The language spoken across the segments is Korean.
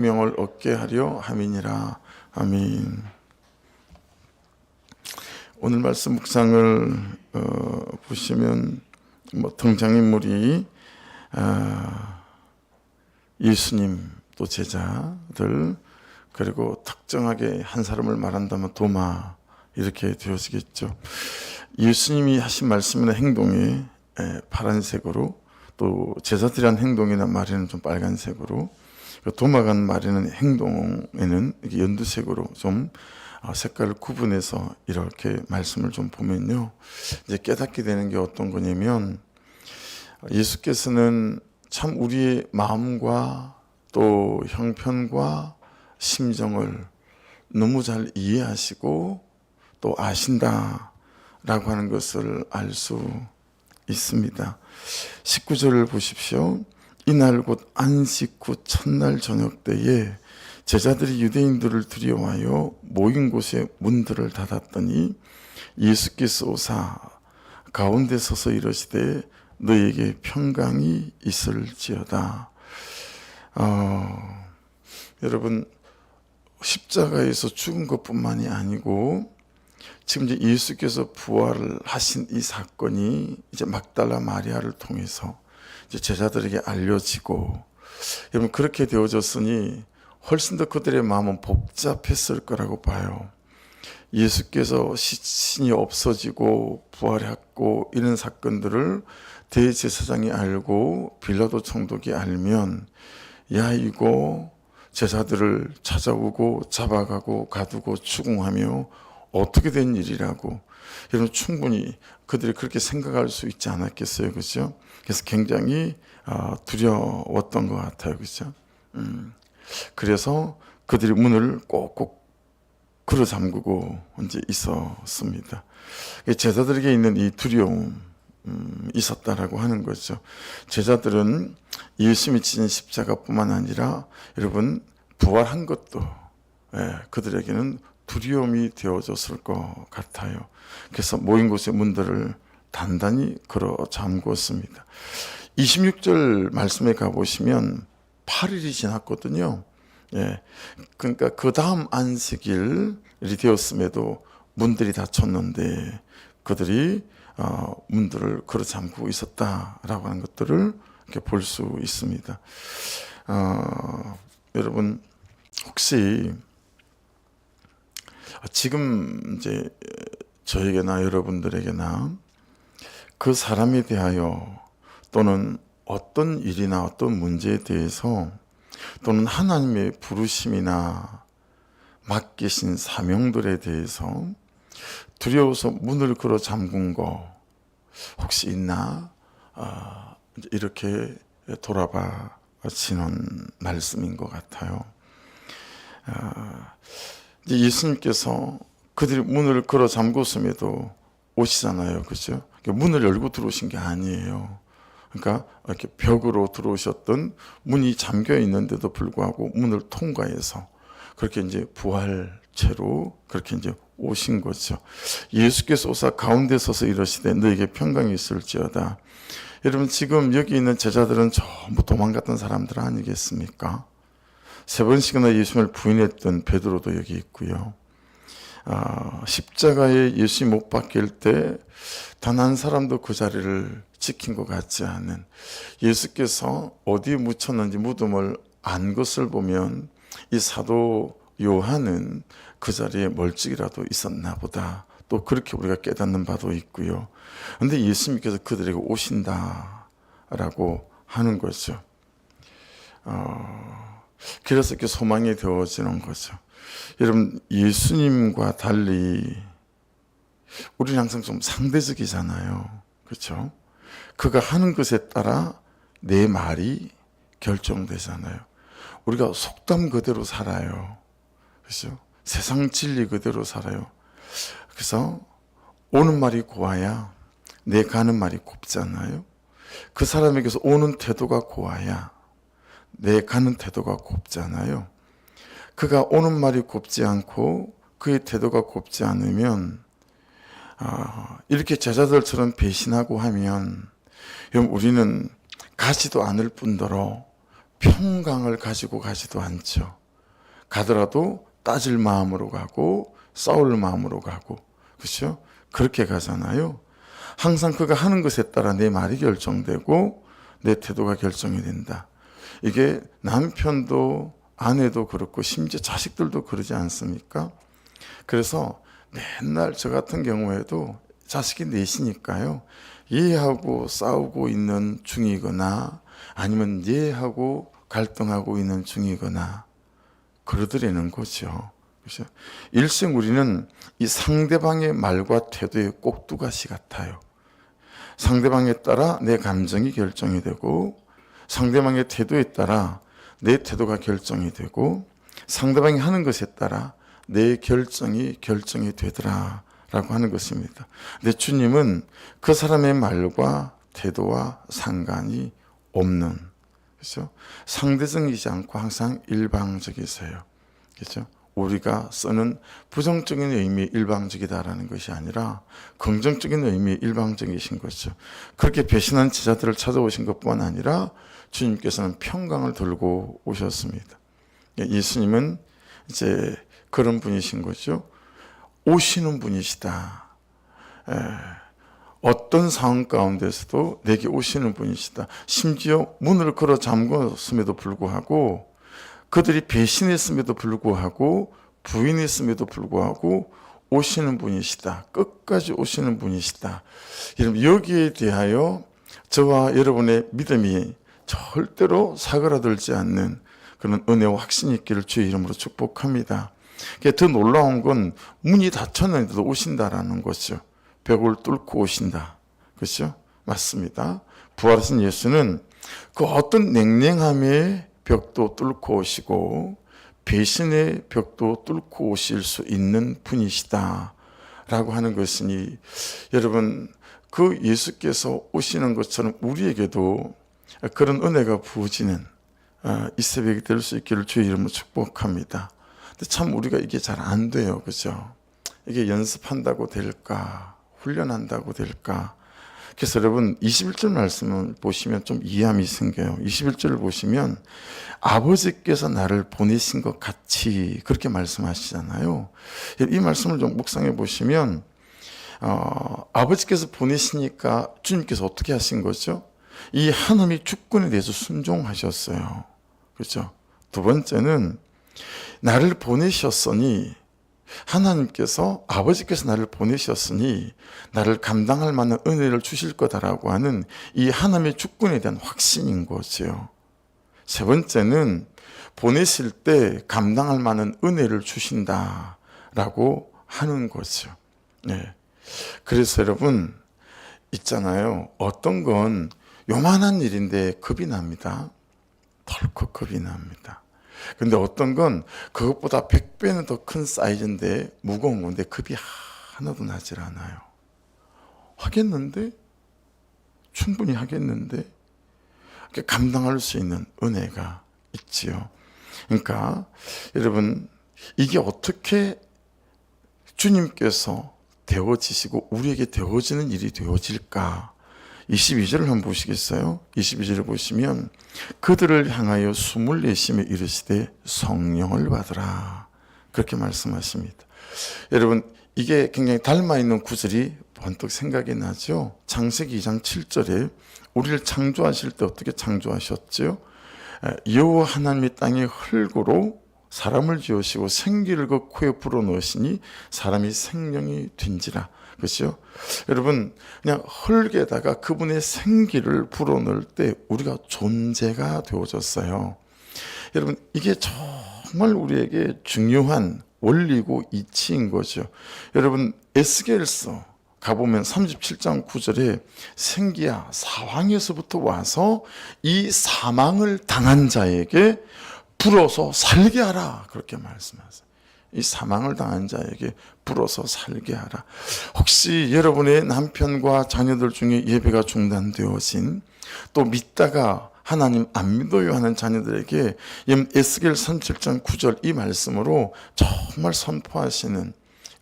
명을 얻게 하려 함이니라. 아멘. 오늘 말씀 묵상을 보시면 등장인물이 예수님 또 제자들 그리고 특정하게 한 사람을 말한다면 도마 이렇게 되어지겠죠. 예수님이 하신 말씀이나 행동이 파란색으로 또 제자들이 한 행동이나 말에는 좀 빨간색으로 도마가 말하는 행동에는 연두색으로 좀 색깔을 구분해서 이렇게 말씀을 좀 보면요. 이제 깨닫게 되는 게 어떤 거냐면 예수께서는 참 우리의 마음과 또 형편과 심정을 너무 잘 이해하시고 또 아신다라고 하는 것을 알 수 있습니다. 19절을 보십시오. 이날 곧 안식 후 첫날 저녁 때에 제자들이 유대인들을 두려워하여 모인 곳에 문들을 닫았더니 예수께서 오사 가운데 서서 이르시되 너에게 평강이 있을지어다. 여러분 십자가에서 죽은 것뿐만이 아니고 지금 이제 예수께서 부활을 하신 이 사건이 이제 막달라 마리아를 통해서 이제 제자들에게 알려지고 여러분 그렇게 되어졌으니 훨씬 더 그들의 마음은 복잡했을 거라고 봐요. 예수께서 신이 없어지고 부활했고 이런 사건들을 대제사장이 알고 빌라도 총독이 알면 야 이거 제자들을 찾아오고 잡아가고 가두고 추궁하며 어떻게 된 일이라고 여러분 충분히 그들이 그렇게 생각할 수 있지 않았겠어요, 그렇죠? 그래서 굉장히 두려웠던 것 같아요, 그렇죠? 그래서 그들이 문을 꼭꼭 걸어 잠그고 이제 있었습니다. 제자들에게 있는 이 두려움 있었다라고 하는 거죠. 제자들은 예수님이 지신 십자가뿐만 아니라 여러분 부활한 것도 그들에게는 두려움이 되어졌을 것 같아요. 그래서 모인 곳의 문들을 단단히 걸어 잠궜습니다. 26절 말씀에 가보시면 8일이 지났거든요. 그러니까 그 다음 안식일이 되었음에도 문들이 닫혔는데 그들이 문들을 걸어 잠그고 있었다라고 하는 것들을 이렇게 볼 수 있습니다. 여러분 혹시 지금 이제 저에게나 여러분들에게나 그 사람에 대하여 또는 어떤 일이나 어떤 문제에 대해서 또는 하나님의 부르심이나 맡기신 사명들에 대해서 두려워서 문을 걸어 잠근 거 혹시 있나? 이렇게 돌아봐지는 말씀인 것 같아요. 예수님께서 그들이 문을 걸어 잠궜음에도 오시잖아요, 그렇죠? 문을 열고 들어오신 게 아니에요. 그러니까 이렇게 벽으로 들어오셨던 문이 잠겨 있는데도 불구하고 문을 통과해서 그렇게 이제 부활체로 그렇게 이제 오신 거죠. 예수께서 오사 가운데 서서 이러시되 너에게 평강이 있을지어다. 여러분 지금 여기 있는 제자들은 전부 도망갔던 사람들 아니겠습니까? 3번씩이나 예수님을 부인했던 베드로도 여기 있고요. 십자가에 예수님 못 박힐 때 단 한 사람도 그 자리를 지킨 것 같지 않은 예수께서 어디에 묻혔는지 무덤을 안 것을 보면 이 사도 요한은 그 자리에 멀찍이라도 있었나 보다 또 그렇게 우리가 깨닫는 바도 있고요. 그런데 예수님께서 그들에게 오신다라고 하는 거죠. 그래서 이렇게 소망이 되어지는 거죠. 여러분 예수님과 달리 우리는 항상 좀 상대적이잖아요, 그렇죠? 그가 하는 것에 따라 내 말이 결정되잖아요. 우리가 속담 그대로 살아요, 그렇죠? 세상 진리 그대로 살아요. 그래서 오는 말이 고와야 내 가는 말이 곱잖아요. 그 사람에게서 오는 태도가 고와야 내 가는 태도가 곱잖아요. 그가 오는 말이 곱지 않고 그의 태도가 곱지 않으면 이렇게 제자들처럼 배신하고 하면 우리는 가지도 않을 뿐더러 평강을 가지고 가지도 않죠. 가더라도 따질 마음으로 가고 싸울 마음으로 가고, 그렇죠? 그렇게 가잖아요. 항상 그가 하는 것에 따라 내 말이 결정되고 내 태도가 결정이 된다. 이게 남편도 아내도 그렇고 심지어 자식들도 그러지 않습니까? 그래서 맨날 저 같은 경우에도 자식이 넷이니까요, 얘하고 싸우고 있는 중이거나 아니면 얘하고 갈등하고 있는 중이거나 그러더라는 거죠. 그렇죠? 일생 우리는 이 상대방의 말과 태도의 꼭두가시 같아요. 상대방에 따라 내 감정이 결정이 되고, 상대방의 태도에 따라 내 태도가 결정이 되고, 상대방이 하는 것에 따라 내 결정이 되더라라고 하는 것입니다. 근데 주님은 그 사람의 말과 태도와 상관이 없는, 그렇죠? 상대적이지 않고 항상 일방적이세요. 그렇죠? 우리가 쓰는 부정적인 의미의 일방적이다라는 것이 아니라 긍정적인 의미의 일방적이신 거죠. 그렇게 배신한 제자들을 찾아오신 것뿐만 아니라 주님께서는 평강을 들고 오셨습니다. 예수님은 이제 그런 분이신 거죠. 오시는 분이시다. 어떤 상황 가운데서도 내게 오시는 분이시다. 심지어 문을 걸어 잠궜음에도 불구하고, 그들이 배신했음에도 불구하고, 부인했음에도 불구하고 오시는 분이시다. 끝까지 오시는 분이시다. 여기에 대하여 저와 여러분의 믿음이 절대로 사그라들지 않는 그런 은혜와 확신이 있기를 주의 이름으로 축복합니다. 더 놀라운 건 문이 닫혔는데도 오신다라는 거죠. 벽을 뚫고 오신다. 그렇죠? 맞습니다. 부활하신 예수는 그 어떤 냉랭함의 벽도 뚫고 오시고 배신의 벽도 뚫고 오실 수 있는 분이시다 라고 하는 것이니, 여러분, 그 예수께서 오시는 것처럼 우리에게도 그런 은혜가 부어지는 이 새벽이 될 수 있기를 주의 이름으로 축복합니다. 근데 참 우리가 이게 잘 안 돼요. 그죠? 이게 연습한다고 될까? 훈련한다고 될까? 그래서 여러분 21절 말씀을 보시면 좀 이해함이 생겨요. 21절을 보시면 아버지께서 나를 보내신 것 같이 그렇게 말씀하시잖아요. 이 말씀을 좀 묵상해 보시면 아버지께서 보내시니까 주님께서 어떻게 하신 거죠? 이 하나님의 주권에 대해서 순종하셨어요. 그렇죠? 두 번째는 나를 보내셨으니, 하나님께서, 아버지께서 나를 보내셨으니 나를 감당할 만한 은혜를 주실 거다라고 하는 이 하나님의 주권에 대한 확신인 거죠. 세 번째는 보내실 때 감당할 만한 은혜를 주신다라고 하는 거죠. 네. 그래서 여러분 있잖아요. 어떤 건 요만한 일인데 겁이 납니다. 덜컥 겁이 납니다. 근데 어떤 건 그것보다 100배는 더 큰 사이즈인데 무거운 건데 겁이 하나도 나질 않아요. 하겠는데? 충분히 하겠는데? 감당할 수 있는 은혜가 있지요. 그러니까 여러분, 이게 어떻게 주님께서 되어지시고 우리에게 되어지는 일이 되어질까? 22절을 한번 보시겠어요? 22절을 보시면 그들을 향하여 숨을 내쉬며 이르시되 성령을 받으라, 그렇게 말씀하십니다. 여러분, 이게 굉장히 닮아있는 구절이 번뜩 생각이 나죠. 창세기 2장 7절에 우리를 창조하실 때 어떻게 창조하셨죠? 여호와 하나님이 땅의 흙으로 사람을 지으시고 생기를 그 코에 불어넣으시니 사람이 생명이 된지라. 그렇죠? 여러분, 그냥 흙에다가 그분의 생기를 불어넣을 때 우리가 존재가 되어졌어요. 여러분, 이게 정말 우리에게 중요한 원리고 이치인 거죠. 여러분, 에스겔서 가보면 37장 9절에 생기야, 사왕에서부터 와서 이 사망을 당한 자에게 불어서 살게 하라, 그렇게 말씀하세요. 이 사망을 당한 자에게 불어서 살게 하라. 혹시 여러분의 남편과 자녀들 중에 예배가 중단되어진, 또 믿다가 하나님 안 믿어요 하는 자녀들에게 에스겔 37장 9절 이 말씀으로 정말 선포하시는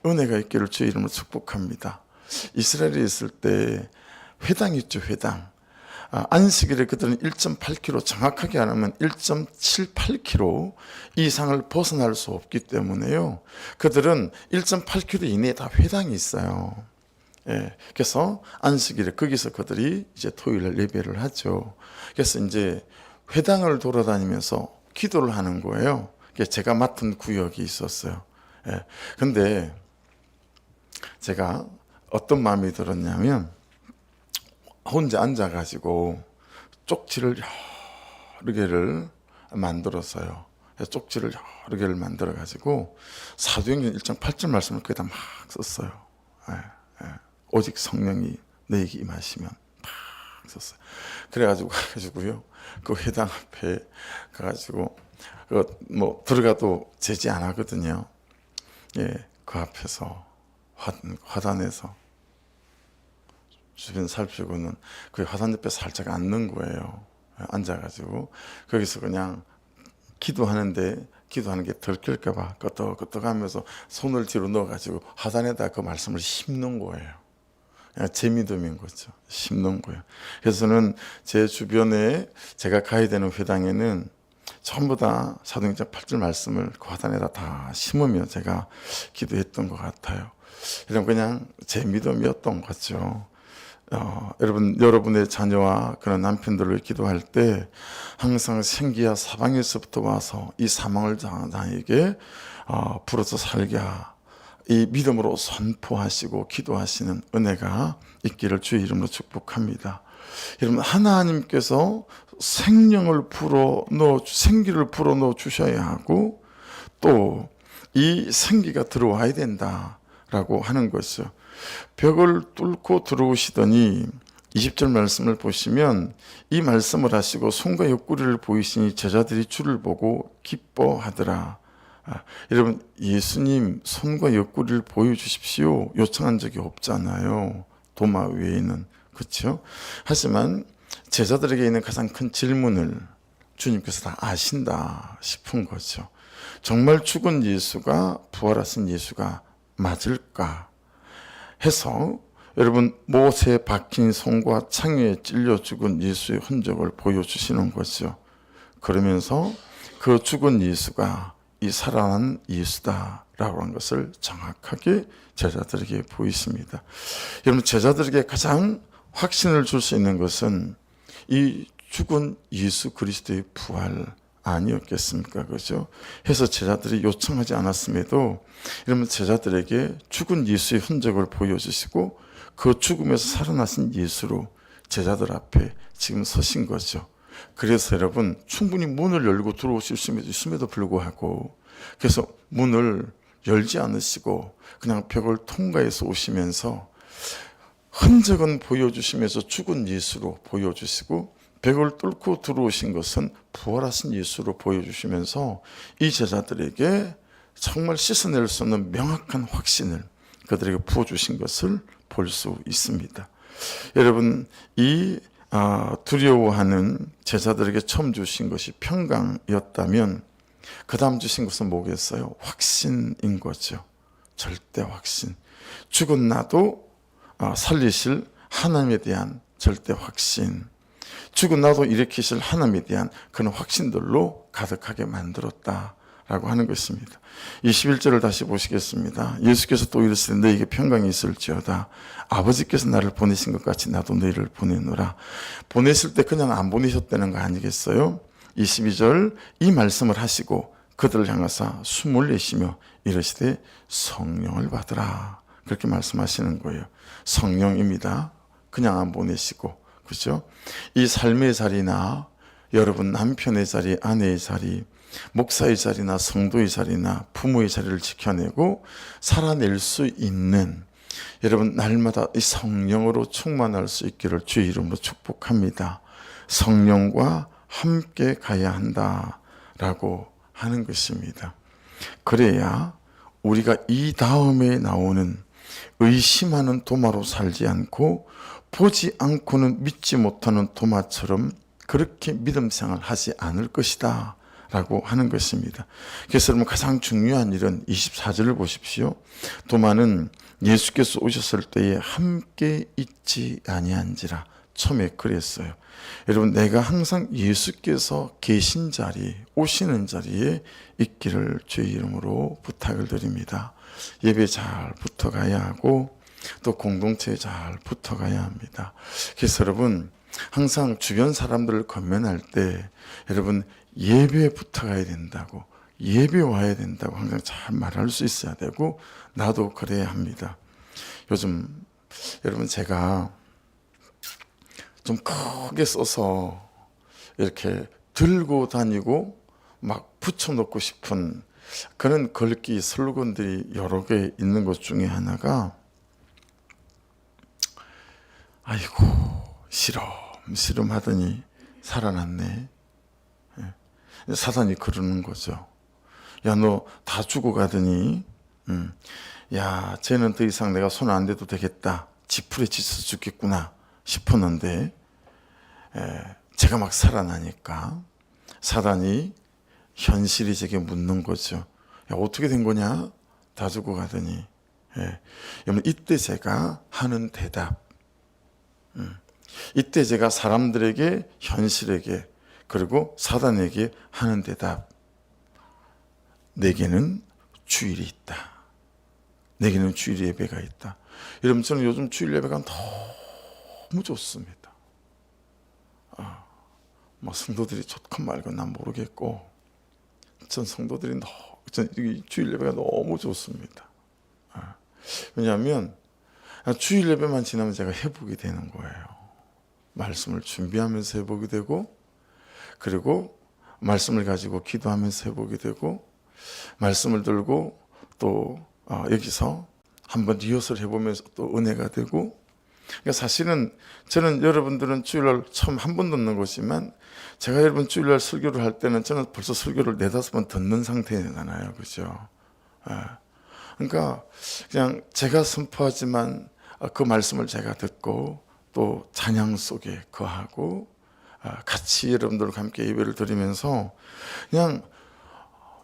은혜가 있기를 주의 이름으로 축복합니다. 이스라엘에 있을 때 회당 있죠, 회당. 안식일에 그들은 1.8km, 정확하게 안 하면 1.78km 이상을 벗어날 수 없기 때문에요. 그들은 1.8km 이내에 다 회당이 있어요. 예, 그래서 안식일에 거기서 그들이 이제 토요일에 예배를 하죠. 그래서 이제 회당을 돌아다니면서 기도를 하는 거예요. 제가 맡은 구역이 있었어요. 예, 근데 제가 어떤 마음이 들었냐면 혼자 앉아가지고 쪽지를 여러 개를 만들었어요. 쪽지를 여러 개를 만들어가지고 사도행전 1장 8절 말씀을 거기다 막 썼어요. 예, 예. 오직 성령이 너에게 임하시면 막 썼어요. 그래가지고요 그 회당 앞에 가가지고 뭐 들어가도 되지 않았거든요. 예, 그 앞에서 화단에서 주변 살피고는 그 화단 옆에 살짝 앉는 거예요. 앉아가지고 거기서 그냥 기도하는 게 들킬까봐 끄떡끄떡하면서 손을 뒤로 넣어가지고 화단에다 그 말씀을 심는 거예요. 제 믿음인 거죠. 심는 거예요. 그래서는 제 주변에 제가 가야 되는 회당에는 전부 다 사도행전 8절 말씀을 그 화단에다 다 심으며 제가 기도했던 것 같아요. 이런 그냥 제 믿음이었던 거죠. 여러분의 자녀와 그런 남편들을 기도할 때 항상 생기야 사방에서부터 와서 이 사망을 당한 자에게 불어서 살게 이 믿음으로 선포하시고 기도하시는 은혜가 있기를 주의 이름으로 축복합니다. 여러분, 하나님께서 생기를 불어넣어 주셔야 하고 또 이 생기가 들어와야 된다라고 하는 것이죠. 벽을 뚫고 들어오시더니 20절 말씀을 보시면 이 말씀을 하시고 손과 옆구리를 보이시니 제자들이 주를 보고 기뻐하더라. 여러분, 예수님 손과 옆구리를 보여주십시오 요청한 적이 없잖아요. 도마 외에는. 그렇죠? 하지만 제자들에게 있는 가장 큰 질문을 주님께서 다 아신다 싶은 거죠. 정말 죽은 예수가 부활하신 예수가 맞을까 해서 여러분, 못에 박힌 손과 창에 찔려 죽은 예수의 흔적을 보여주시는 거죠. 그러면서 그 죽은 예수가 이 살아난 예수다라고 하는 것을 정확하게 제자들에게 보이십니다. 여러분, 제자들에게 가장 확신을 줄 수 있는 것은 이 죽은 예수 그리스도의 부활 아니었겠습니까? 그죠? 해서 제자들이 요청하지 않았음에도 여러분, 제자들에게 죽은 예수의 흔적을 보여주시고 그 죽음에서 살아나신 예수로 제자들 앞에 지금 서신 거죠. 그래서 여러분, 충분히 문을 열고 들어오실 수 있음에도 불구하고 그래서 문을 열지 않으시고 그냥 벽을 통과해서 오시면서 흔적은 보여주시면서 죽은 예수로 보여주시고 벽을 뚫고 들어오신 것은 부활하신 예수로 보여주시면서 이 제자들에게 정말 씻어낼 수 없는 명확한 확신을 그들에게 부어주신 것을 볼 수 있습니다. 여러분, 이 두려워하는 제자들에게 처음 주신 것이 평강이었다면 그 다음 주신 것은 뭐겠어요? 확신인 거죠. 절대 확신. 죽은 나도 살리실 하나님에 대한 절대 확신. 죽은 나도 일으키실 하나님에 대한 그런 확신들로 가득하게 만들었다라고 하는 것입니다. 21절을 다시 보시겠습니다. 예수께서 또 이르시되 너에게 평강이 있을지어다. 아버지께서 나를 보내신 것 같이 나도 너희를 보내노라. 보내실 때 그냥 안 보내셨다는 거 아니겠어요? 22절 이 말씀을 하시고 그들을 향하사 숨을 내쉬며 이르시되 성령을 받으라. 그렇게 말씀하시는 거예요. 성령입니다. 그냥 안 보내시고. 그렇죠? 이 삶의 자리나 여러분 남편의 자리, 아내의 자리, 목사의 자리나 성도의 자리나 부모의 자리를 지켜내고 살아낼 수 있는 여러분 날마다 이 성령으로 충만할 수 있기를 주의 이름으로 축복합니다. 성령과 함께 가야 한다라고 하는 것입니다. 그래야 우리가 이 다음에 나오는 의심하는 도마로 살지 않고 보지 않고는 믿지 못하는 도마처럼 그렇게 믿음 생활을 하지 않을 것이다 라고 하는 것입니다. 그래서 여러분, 가장 중요한 일은 24절을 보십시오. 도마는 예수께서 오셨을 때에 함께 있지 아니한지라 처음에 그랬어요. 여러분, 내가 항상 예수께서 계신 자리, 오시는 자리에 있기를 주의 이름으로 부탁을 드립니다. 예배 잘 붙어가야 하고 또 공동체에 잘 붙어가야 합니다. 그래서 여러분, 항상 주변 사람들을 권면할 때 여러분, 예배에 붙어가야 된다고, 예배 와야 된다고 항상 잘 말할 수 있어야 되고, 나도 그래야 합니다. 요즘 여러분, 제가 좀 크게 써서 이렇게 들고 다니고 막 붙여놓고 싶은 그런 글귀 슬로건들이 여러 개 있는 것 중에 하나가, 아이고 시름시름 하더니 살아났네. 사단이 그러는 거죠. 야, 너 다 죽어가더니 야, 쟤는 더 이상 내가 손 안 대도 되겠다, 지푸레 지쳐 죽겠구나 싶었는데, 제가 막 살아나니까 사단이 현실이 제게 묻는 거죠. 야, 어떻게 된 거냐? 다 죽어가더니. 여러분, 이때 제가 하는 대답, 이때 제가 사람들에게, 현실에게, 그리고 사단에게 하는 대답, 내게는 주일이 있다. 내게는 주일 예배가 있다. 여러분, 저는 요즘 주일 예배가 너무 좋습니다. 뭐 성도들이 좋건 말건 난 모르겠고, 전 성도들이 전 주일 예배가 너무 좋습니다. 왜냐하면 주일 예배만 지나면 제가 회복이 되는 거예요. 말씀을 준비하면서 회복이 되고, 그리고 말씀을 가지고 기도하면서 회복이 되고, 말씀을 들고 또 여기서 한번 리허설 해보면서 또 은혜가 되고. 그러니까 사실은 저는, 여러분들은 주일날 처음 한 번 듣는 것이지만, 제가 여러분 주일날 설교를 할 때는 저는 벌써 설교를 4-5번 듣는 상태잖아요. 그죠? 그러니까 그냥 제가 선포하지만 그 말씀을 제가 듣고 또 찬양 속에 거하고 같이 여러분들과 함께 예배를 드리면서, 그냥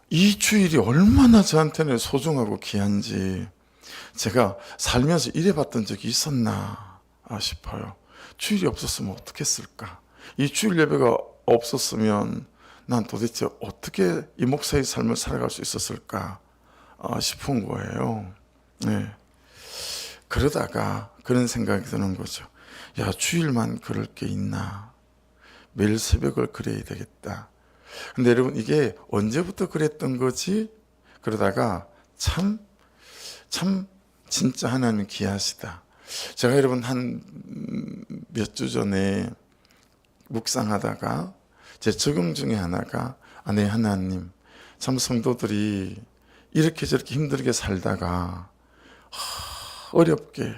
이 주일이 얼마나 저한테는 소중하고 귀한지 제가 살면서 이래봤던 적이 있었나 싶어요. 주일이 없었으면 어떻게 했을까? 이 주일 예배가 없었으면 난 도대체 어떻게 이 목사의 삶을 살아갈 수 있었을까 싶은 거예요. 네. 그러다가 그런 생각이 드는 거죠. 야, 주일만 그럴 게 있나? 매일 새벽을 그래야 되겠다. 근데 여러분, 이게 언제부터 그랬던 거지? 그러다가 참 진짜 하나님 귀하시다. 제가 여러분 한 몇 주 전에 묵상하다가 제 적용 중에 하나가, 네, 하나님, 참 성도들이 이렇게 저렇게 힘들게 살다가 어렵게,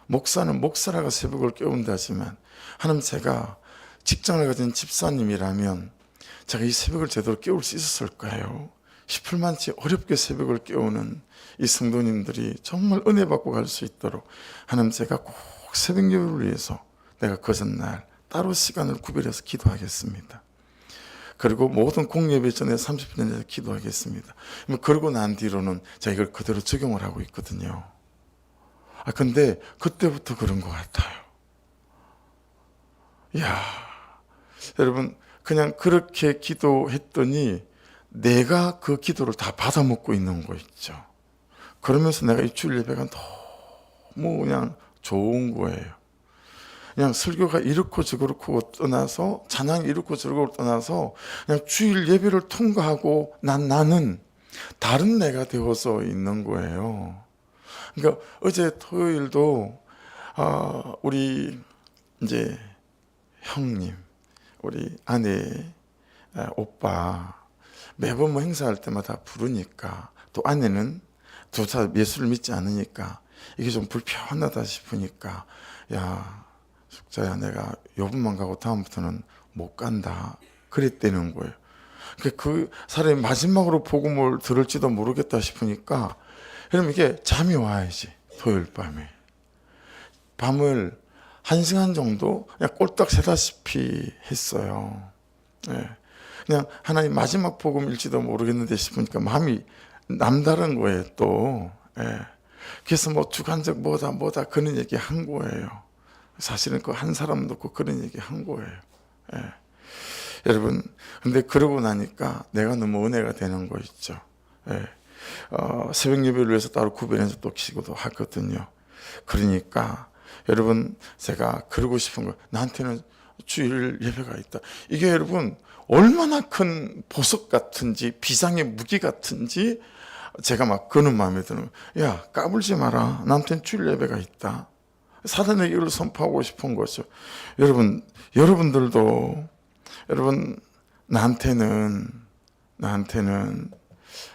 목사는 목사라고 새벽을 깨운다지만, 하나님, 제가 직장을 가진 집사님이라면 제가 이 새벽을 제대로 깨울 수 있었을까요? 싶을 만치 어렵게 새벽을 깨우는 이 성도님들이 정말 은혜 받고 갈 수 있도록 하나님, 제가 꼭 새벽 예배를 위해서 내가 그 전날 따로 시간을 구별해서 기도하겠습니다. 그리고 모든 공예배 전에 30분 전에 기도하겠습니다. 그러고 난 뒤로는 제가 이걸 그대로 적용을 하고 있거든요. 근데 그때부터 그런 것 같아요. 이야, 여러분, 그냥 그렇게 기도했더니 내가 그 기도를 다 받아먹고 있는 거 있죠. 그러면서 내가 이 주일 예배가 너무 그냥 좋은 거예요. 그냥 설교가 이렇고 저렇고 떠나서, 찬양이 이렇고 저렇고 떠나서, 그냥 주일 예배를 통과하고 나는 다른 내가 되어서 있는 거예요. 그러니까 어제 토요일도 우리 이제 형님, 우리 아내 오빠 매번 뭐 행사할 때마다 부르니까, 또 아내는 두 사 예수를 믿지 않으니까 이게 좀 불편하다 싶으니까, 야, 숙자야, 내가 요번만 가고 다음부터는 못 간다, 그랬다는 거예요. 그 사람이 마지막으로 복음을 들을지도 모르겠다 싶으니까, 그럼 이게 잠이 와야지. 토요일 밤을 1시간 정도 그냥 꼴딱 새다시피 했어요. 그냥 하나님 마지막 복음일지도 모르겠는데 싶으니까 마음이 남다른 거예요, 또. 그래서 뭐 주관적 뭐다 그런 얘기 한 거예요. 사실은 그 한 사람 놓고 그런 얘기 한 거예요. 예. 여러분, 근데 그러고 나니까 내가 너무 은혜가 되는 거 있죠. 예. 새벽 예배를 위해서 따로 구별해서 또 기도도 하거든요. 그러니까 여러분, 제가 그러고 싶은 거, 나한테는 주일 예배가 있다. 이게 여러분 얼마나 큰 보석 같은지 비상의 무기 같은지 제가 막 그런 마음에 드는 거예요. 야, 까불지 마라. 나한테는 주일 예배가 있다. 사단에게 이걸 선포하고 싶은 거죠. 여러분들도 여러분, 나한테는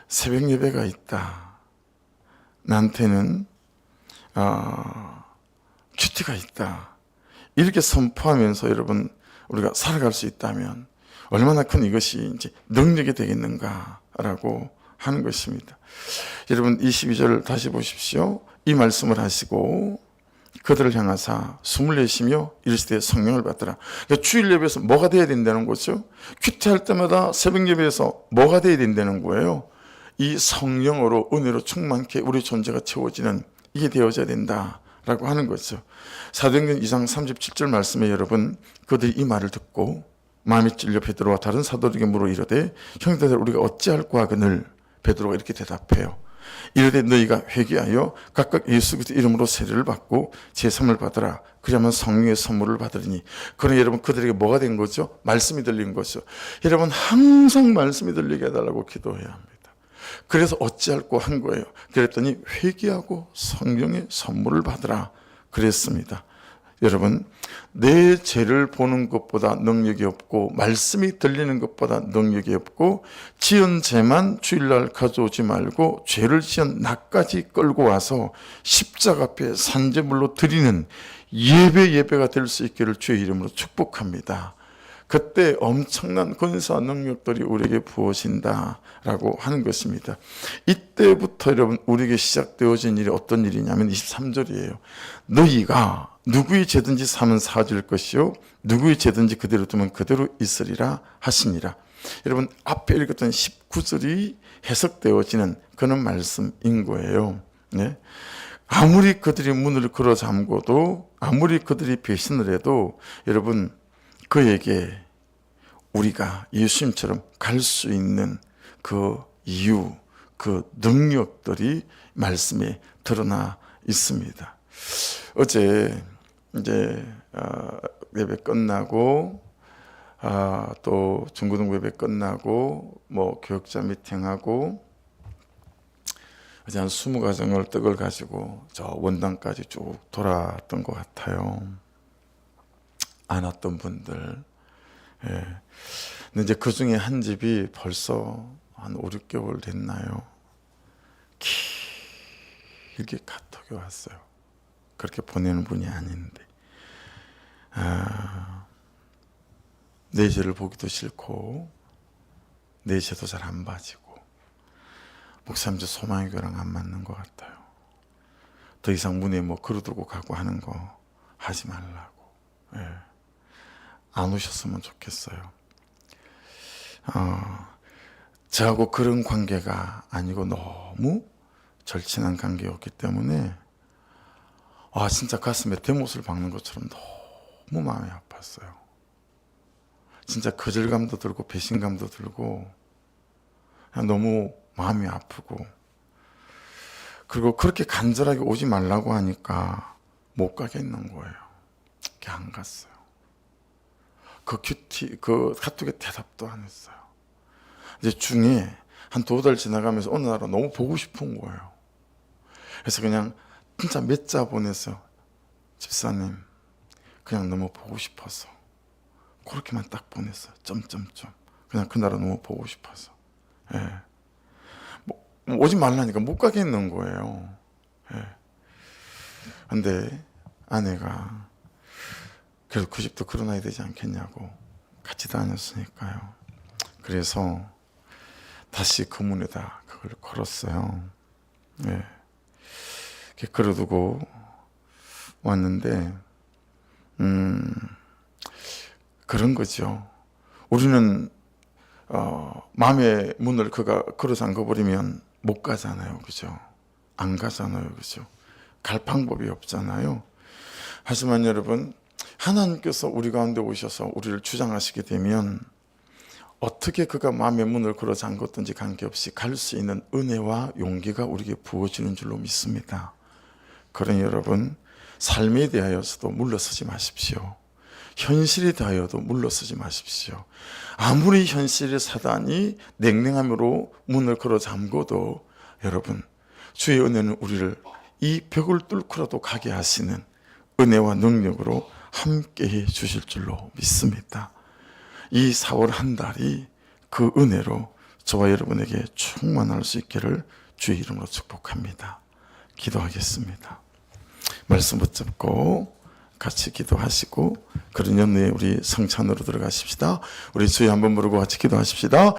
새벽 예배가 있다. 나한테는 큐티가 있다. 이렇게 선포하면서 여러분, 우리가 살아갈 수 있다면 얼마나 큰 이것이 이제 능력이 되겠는가라고 하는 것입니다. 여러분, 22절 다시 보십시오. 이 말씀을 하시고 그들을 향하사 숨을 내쉬며 이르시되 성령을 받으라. 그러니까 주일 예배에서 뭐가 돼야 된다는 거죠? 큐티할 때마다 새벽 예배에서 뭐가 돼야 된다는 거예요? 이 성령으로 은혜로 충만케 우리 존재가 채워지는 이게 되어져야 된다라고 하는 거죠. 사도행전 2장 37절 말씀에 여러분, 그들이 이 말을 듣고 마음이 찔려 베드로와 다른 사도들에게 물어 이르되 형제들 우리가 어찌할꼬 하거늘. 베드로가 이렇게 대답해요. 이르되 너희가 회개하여 각각 예수 그리스도 이름으로 세례를 받고 제삼을 받으라. 그러면 성령의 선물을 받으리니. 그러나 여러분, 그들에게 뭐가 된 거죠? 말씀이 들린 거죠. 여러분, 항상 말씀이 들리게 해달라고 기도해야 합니다. 그래서 어찌할꼬 한 거예요. 그랬더니 회개하고 성령의 선물을 받으라 그랬습니다. 여러분, 내 죄를 보는 것보다 능력이 없고 말씀이 들리는 것보다 능력이 없고 지은 죄만 주일날 가져오지 말고 죄를 지은 나까지 끌고 와서 십자가 앞에 산제물로 드리는 예배가 될 수 있기를 주의 이름으로 축복합니다. 그때 엄청난 권세와 능력들이 우리에게 부어진다라고 하는 것입니다. 이때부터 여러분, 우리에게 시작되어진 일이 어떤 일이냐면 23절이에요. 너희가 누구의 죄든지 사면 사질 것이요 누구의 죄든지 그대로 두면 그대로 있으리라 하시니라. 여러분, 앞에 읽었던 19절이 해석되어지는 그런 말씀인 거예요. 네? 아무리 그들이 문을 걸어 잠궈도 아무리 그들이 배신을 해도 여러분, 그에게 우리가 예수님처럼 갈 수 있는 그 이유, 그 능력들이 말씀에 드러나 있습니다. 어제 이제 예배 끝나고 또 중고등부 예배 끝나고 뭐 교육자 미팅하고 이제 한 20가정을 떡을 가지고 저 원당까지 쭉 돌았던 것 같아요. 안 왔던 분들. 예. 근데 이제 그 중에 한 집이 벌써 한 5, 6개월 됐나요? 길게 카톡이 왔어요. 그렇게 보내는 분이 아닌데. 내 죄를 보기도 싫고, 내 죄도 잘 안 봐지고, 목사님 저 소망의 교랑 안 맞는 것 같아요. 더 이상 문에 뭐 걸어두고 가고 하는 거 하지 말라고. 예. 안 오셨으면 좋겠어요. 저하고 그런 관계가 아니고 너무 절친한 관계였기 때문에 진짜 가슴에 대못을 박는 것처럼 너무 마음이 아팠어요. 진짜 거절감도 들고 배신감도 들고 그냥 너무 마음이 아프고, 그리고 그렇게 간절하게 오지 말라고 하니까 못 가겠는 거예요. 안 갔어요. 그 카톡에 대답도 안 했어요. 이제 중에 한 2달 지나가면서 어느 날은 너무 보고 싶은 거예요. 그래서 그냥 진짜 몇 자 보내서 집사님 그냥 너무 보고 싶어서, 그렇게만 딱 보냈어요. 점점점. 그냥 그날은 너무 보고 싶어서. 예. 뭐 오지 말라니까 못 가겠는 거예요. 예. 근데 아내가 그래서 그 집도 그러나야 되지 않겠냐고, 같이 다녔으니까요. 그래서 다시 그 문에다 그걸 걸었어요. 예. 이렇게 걸어두고 왔는데, 그런 거죠. 우리는 마음의 문을 그가 걸어 잠궈버리면 못 가잖아요, 그죠? 안 가잖아요, 그죠? 갈 방법이 없잖아요. 하지만 여러분, 하나님께서 우리 가운데 오셔서 우리를 주장하시게 되면 어떻게 그가 마음의 문을 걸어 잠궜든지 관계없이 갈 수 있는 은혜와 용기가 우리에게 부어지는 줄로 믿습니다. 그러니 여러분, 삶에 대하여서도 물러서지 마십시오. 현실에 대하여도 물러서지 마십시오. 아무리 현실의 사단이 냉랭함으로 문을 걸어 잠궈도 여러분, 주의 은혜는 우리를 이 벽을 뚫고라도 가게 하시는 은혜와 능력으로 함께해 주실 줄로 믿습니다. 이 4월 한 달이 그 은혜로 저와 여러분에게 충만할 수 있기를 주의 이름으로 축복합니다. 기도하겠습니다. 말씀 붙잡고 같이 기도하시고 그런 연후에 우리 성찬으로 들어가십시다. 우리 주여 한번 부르고 같이 기도하십시다.